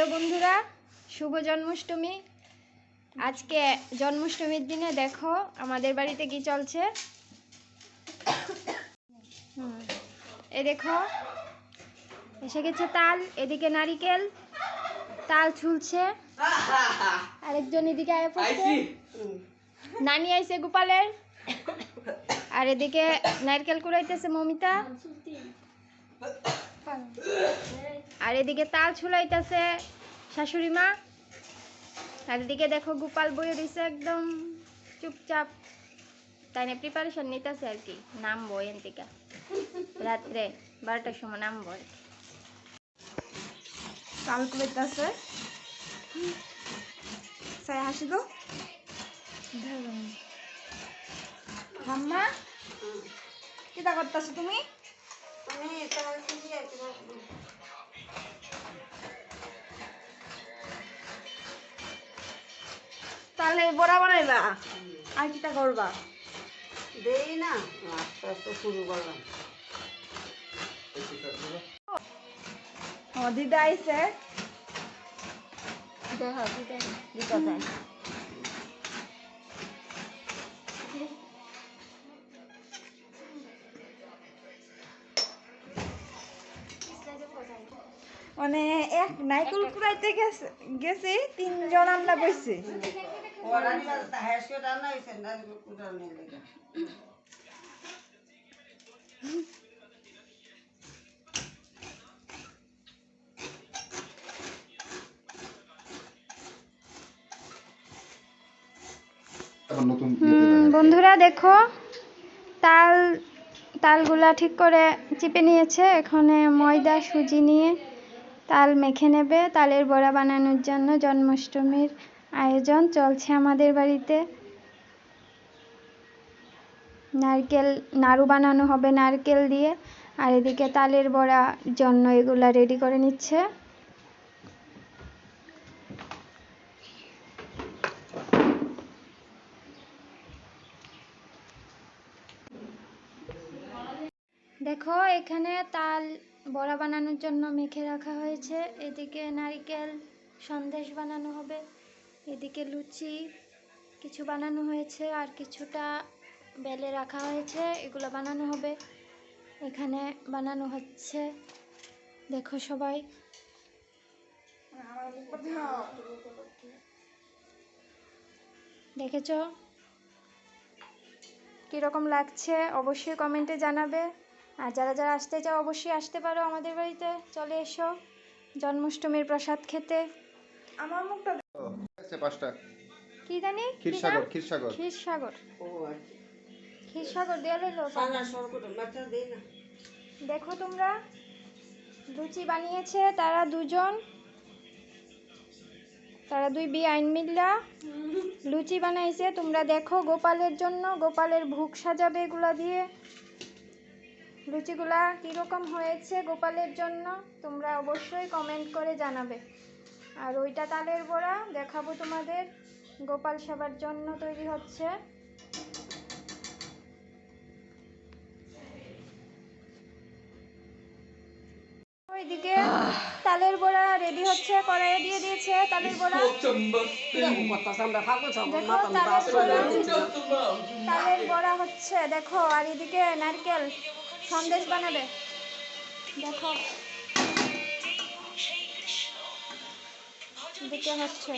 Hello বন্ধুরা, শুভ জন্মাষ্টমী। আজকে জন্মাষ্টমীর দিনে দেখো আমাদের বাড়িতে কি চলছে। এই দেখো এসে গেছে তাল, এদিকে নারিকেল, তাল ঝুলছে, আরেকজন এদিকে আয় পড়ছে, নানি আইছে গোপালের, আর এদিকে নারকেল কুড়াইতেছে মমিতা, আর এদিকে তাল ছুলাইতেছে শাশুড়ি মা, আর এদিকে দেখো গোপাল বইয়ে দিছে একদম চুপচাপ, তাই না প্রিপারেশন নিতেছে আর কি, নামবো এন থেকে রাত্রে 12টার সময় নামবো। তাল কুড়াইতেছে সাই হাসি তো মাম্মা কিটা করতেছো তুমি? তাহলে বড়া বানাইবা আর কিটা করবা? দেই না আস্তে আস্তে শুরু করলাম। আমার দিদা আইছে, দিতে যায়। মানে এক নাইকুল কুড়াইতে গেছে 3 জন আমরা বইছি। বন্ধুরা দেখো তালগুলা ঠিক করে চিপে নিয়েছে, এখানে ময়দা সুজি নিয়ে তাল মেখে নেবে। তালের বড়া বানানোর জন্য জন্মাষ্টমীর আয়োজন চলছে আমাদের বাড়িতে। নাড়ু বানানো হবে নারকেল দিয়ে, আর এদিকে তালের বড়ার জন্য এগুলা রেডি করে নিচ্ছে। দেখো এখানে তাল বড়া বানানোর জন্য মেখে রাখা হয়েছে, এদিকে নারকেল সন্দেশ বানানো হবে, এদিকে লুচি কিছু বানানো হয়েছে, আর কিছুটা বেলে রাখা হয়েছে, এগুলো বানানো হবে। এখানে বানানো হচ্ছে, দেখো সবাই। দেখেছো কীরকম লাগছে অবশ্যই কমেন্টে জানাবে, আর যারা যারা আসতে চাও অবশ্যই আসতে পারো আমাদের বাড়িতে, চলে এসো জন্মাষ্টমীর প্রসাদ খেতে। আমার মুখটা কি জানি ক্ষীরসাগর দেওয়া লইলো। দেখো তোমরা লুচি বানিয়েছে তারা দুই বেআইন মিল্লা লুচি বানাইছে। তোমরা দেখো গোপালের জন্য, গোপালের ভোগ সাজাবে এগুলা দিয়ে। লুচিগুলা কীরকম হয়েছে গোপালের জন্য তোমরা অবশ্যই কমেন্ট করে জানাবে। আর ওইটা তালের বড়া দেখাবো তোমাদের, গোপাল সেবার জন্য তৈরি হচ্ছে। ওইদিকে তালের বড়া রেডি হচ্ছে, কড়াইয়ে দিয়ে দিয়েছে তালের বড়া। তালের বড়া হচ্ছে দেখো, আর এদিকে নারকেল সন্দেশ বানাবে দেখো, এদিকে হচ্ছে।